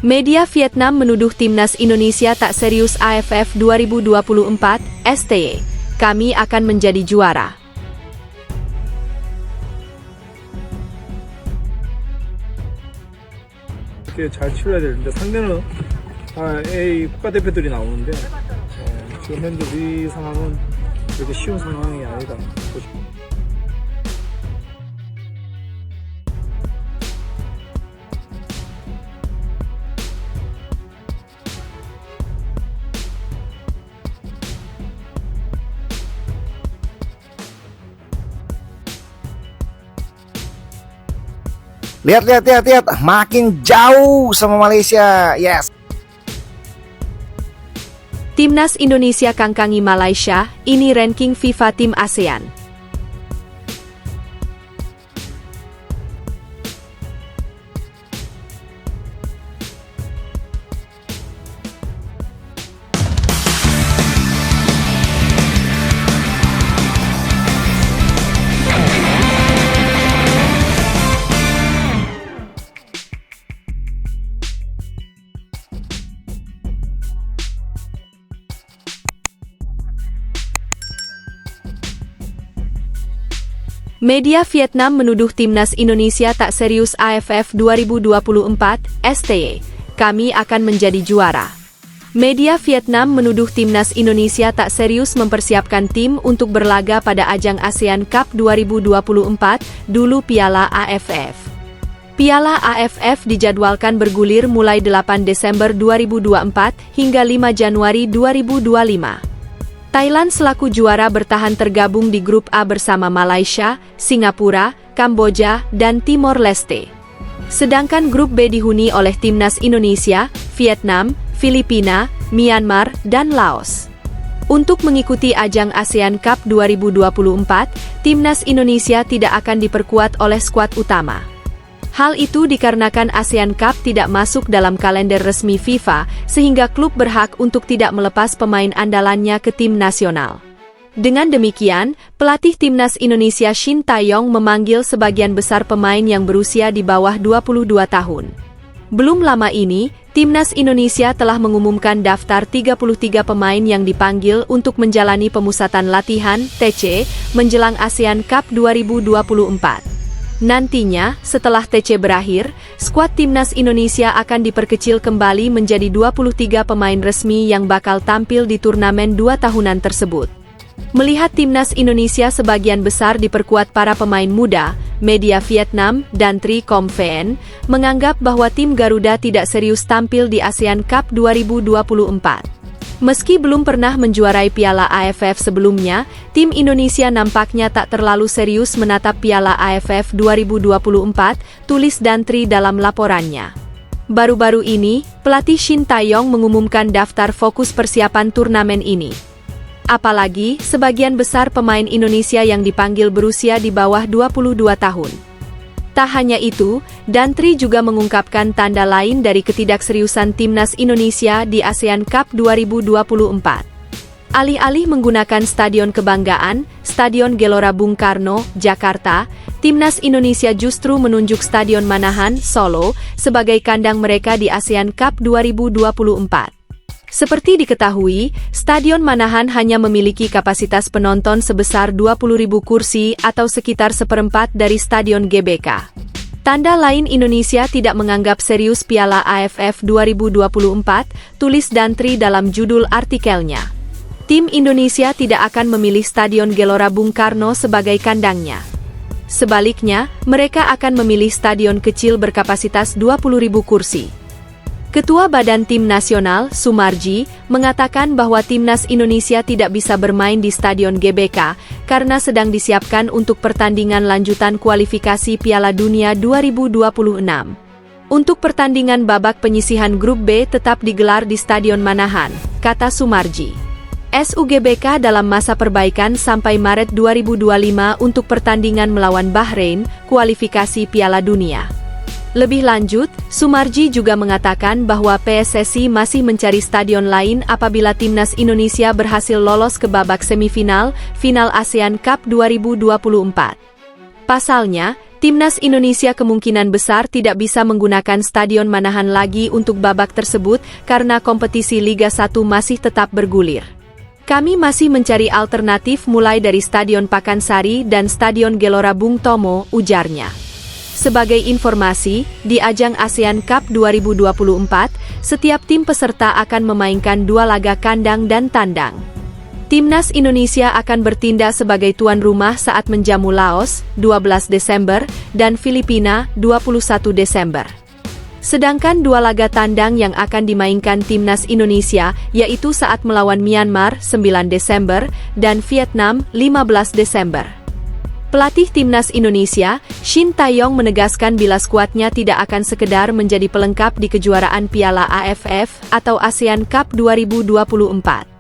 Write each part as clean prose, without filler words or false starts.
Media Vietnam menuduh timnas Indonesia tak serius AFF 2024, STY. Kami akan menjadi juara. 잘 치러야 되는데 상대는 A 국가대표들이 나오는데 지금 현재 우리 상황은 그렇게 쉬운 상황이 아니다. Lihat, makin jauh sama Malaysia, yes. Timnas Indonesia kangkangi Malaysia, ini ranking FIFA tim ASEAN. Media Vietnam menuduh timnas Indonesia tak serius AFF 2024, STY. Kami akan menjadi juara. Media Vietnam menuduh timnas Indonesia tak serius mempersiapkan tim untuk berlaga pada ajang ASEAN Cup 2024, dulu Piala AFF. Piala AFF dijadwalkan bergulir mulai 8 Desember 2024 hingga 5 Januari 2025. Thailand selaku juara bertahan tergabung di grup A bersama Malaysia, Singapura, Kamboja, dan Timor Leste. Sedangkan grup B dihuni oleh timnas Indonesia, Vietnam, Filipina, Myanmar, dan Laos. Untuk mengikuti ajang ASEAN Cup 2024, timnas Indonesia tidak akan diperkuat oleh skuad utama. Hal itu dikarenakan ASEAN Cup tidak masuk dalam kalender resmi FIFA, sehingga klub berhak untuk tidak melepas pemain andalannya ke tim nasional. Dengan demikian, pelatih timnas Indonesia Shin Tae-yong memanggil sebagian besar pemain yang berusia di bawah 22 tahun. Belum lama ini, timnas Indonesia telah mengumumkan daftar 33 pemain yang dipanggil untuk menjalani pemusatan latihan, TC, menjelang ASEAN Cup 2024. Nantinya, setelah TC berakhir, skuad timnas Indonesia akan diperkecil kembali menjadi 23 pemain resmi yang bakal tampil di turnamen 2 tahunan tersebut. Melihat timnas Indonesia sebagian besar diperkuat para pemain muda, media Vietnam dan Tri Com VN menganggap bahwa tim Garuda tidak serius tampil di ASEAN Cup 2024. Meski belum pernah menjuarai Piala AFF sebelumnya, tim Indonesia nampaknya tak terlalu serius menatap Piala AFF 2024, tulis Dantri dalam laporannya. Baru-baru ini, pelatih Shin Tae-yong mengumumkan daftar fokus persiapan turnamen ini. Apalagi, sebagian besar pemain Indonesia yang dipanggil berusia di bawah 22 tahun. Tak hanya itu, Dantri juga mengungkapkan tanda lain dari ketidakseriusan timnas Indonesia di ASEAN Cup 2024. Alih-alih menggunakan Stadion Kebanggaan, Stadion Gelora Bung Karno, Jakarta, timnas Indonesia justru menunjuk Stadion Manahan, Solo, sebagai kandang mereka di ASEAN Cup 2024. Seperti diketahui, Stadion Manahan hanya memiliki kapasitas penonton sebesar 20.000 kursi atau sekitar seperempat dari Stadion GBK. Tanda lain Indonesia tidak menganggap serius Piala AFF 2024, tulis Dantri dalam judul artikelnya. Tim Indonesia tidak akan memilih Stadion Gelora Bung Karno sebagai kandangnya. Sebaliknya, mereka akan memilih stadion kecil berkapasitas 20.000 kursi. Ketua Badan Tim Nasional, Sumarji, mengatakan bahwa timnas Indonesia tidak bisa bermain di Stadion GBK karena sedang disiapkan untuk pertandingan lanjutan kualifikasi Piala Dunia 2026. Untuk pertandingan babak penyisihan Grup B tetap digelar di Stadion Manahan, kata Sumarji. SUGBK dalam masa perbaikan sampai Maret 2025 untuk pertandingan melawan Bahrain, kualifikasi Piala Dunia. Lebih lanjut, Sumarji juga mengatakan bahwa PSSI masih mencari stadion lain apabila timnas Indonesia berhasil lolos ke babak semifinal, final ASEAN Cup 2024. Pasalnya, Timnas Indonesia kemungkinan besar tidak bisa menggunakan Stadion Manahan lagi untuk babak tersebut karena kompetisi Liga 1 masih tetap bergulir. Kami masih mencari alternatif mulai dari Stadion Pakansari dan Stadion Gelora Bung Tomo, ujarnya. Sebagai informasi, di ajang ASEAN Cup 2024, setiap tim peserta akan memainkan 2 laga kandang dan tandang. Timnas Indonesia akan bertindak sebagai tuan rumah saat menjamu Laos, 12 Desember, dan Filipina, 21 Desember. Sedangkan 2 laga tandang yang akan dimainkan Timnas Indonesia, yaitu saat melawan Myanmar, 9 Desember, dan Vietnam, 15 Desember. Pelatih Timnas Indonesia, Shin Tae-yong menegaskan bila skuadnya tidak akan sekedar menjadi pelengkap di kejuaraan Piala AFF atau ASEAN Cup 2024.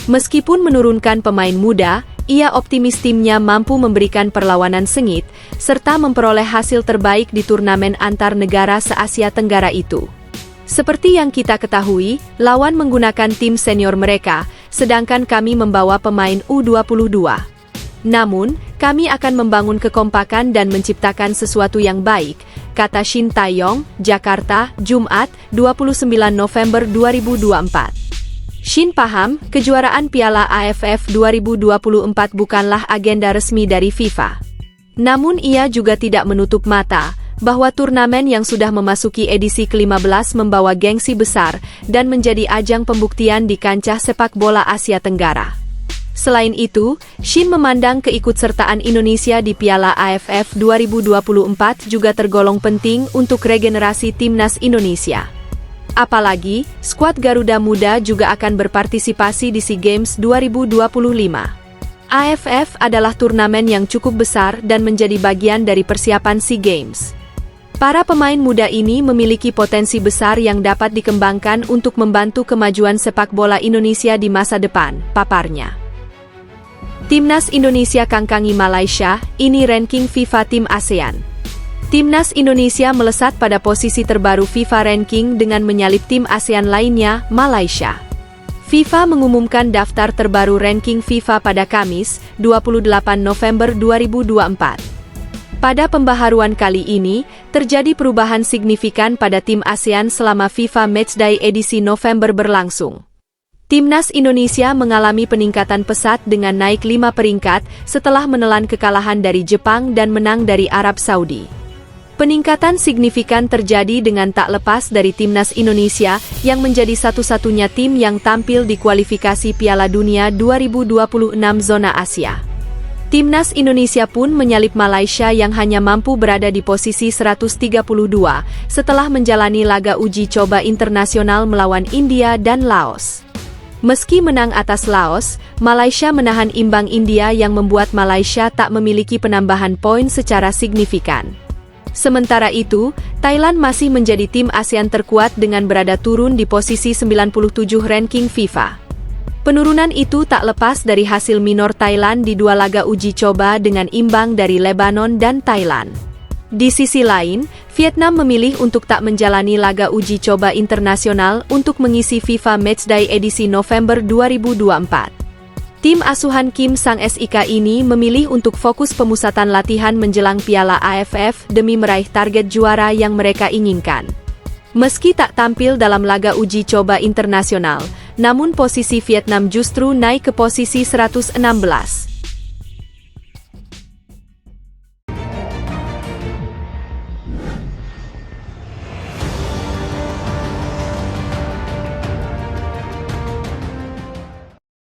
Meskipun menurunkan pemain muda, ia optimis timnya mampu memberikan perlawanan sengit, serta memperoleh hasil terbaik di turnamen antar negara se-Asia Tenggara itu. Seperti yang kita ketahui, lawan menggunakan tim senior mereka, sedangkan kami membawa pemain U22. Namun, kami akan membangun kekompakan dan menciptakan sesuatu yang baik, kata Shin Tae-yong, Jakarta, Jumat, 29 November 2024. Shin paham, kejuaraan Piala AFF 2024 bukanlah agenda resmi dari FIFA. Namun ia juga tidak menutup mata, bahwa turnamen yang sudah memasuki edisi ke-15 membawa gengsi besar dan menjadi ajang pembuktian di kancah sepak bola Asia Tenggara. Selain itu, Shin memandang keikutsertaan Indonesia di Piala AFF 2024 juga tergolong penting untuk regenerasi Timnas Indonesia. Apalagi, skuad Garuda Muda juga akan berpartisipasi di SEA Games 2025. AFF adalah turnamen yang cukup besar dan menjadi bagian dari persiapan SEA Games. Para pemain muda ini memiliki potensi besar yang dapat dikembangkan untuk membantu kemajuan sepak bola Indonesia di masa depan, paparnya. Timnas Indonesia kangkangi Malaysia, ini ranking FIFA Tim ASEAN. Timnas Indonesia melesat pada posisi terbaru FIFA ranking dengan menyalip tim ASEAN lainnya, Malaysia. FIFA mengumumkan daftar terbaru ranking FIFA pada Kamis, 28 November 2024. Pada pembaharuan kali ini, terjadi perubahan signifikan pada tim ASEAN selama FIFA Matchday edisi November berlangsung. Timnas Indonesia mengalami peningkatan pesat dengan naik 5 peringkat setelah menelan kekalahan dari Jepang dan menang dari Arab Saudi. Peningkatan signifikan terjadi dengan tak lepas dari Timnas Indonesia yang menjadi satu-satunya tim yang tampil di kualifikasi Piala Dunia 2026 zona Asia. Timnas Indonesia pun menyalip Malaysia yang hanya mampu berada di posisi 132 setelah menjalani laga uji coba internasional melawan India dan Laos. Meski menang atas Laos, Malaysia menahan imbang India yang membuat Malaysia tak memiliki penambahan poin secara signifikan. Sementara itu, Thailand masih menjadi tim ASEAN terkuat dengan berada turun di posisi 97 ranking FIFA. Penurunan itu tak lepas dari hasil minor Thailand di 2 laga uji coba dengan imbang dari Lebanon dan Thailand. Di sisi lain, Vietnam memilih untuk tak menjalani laga uji coba internasional untuk mengisi FIFA Matchday edisi November 2024. Tim asuhan Kim Sang-sik ini memilih untuk fokus pemusatan latihan menjelang Piala AFF demi meraih target juara yang mereka inginkan. Meski tak tampil dalam laga uji coba internasional, namun posisi Vietnam justru naik ke posisi 116.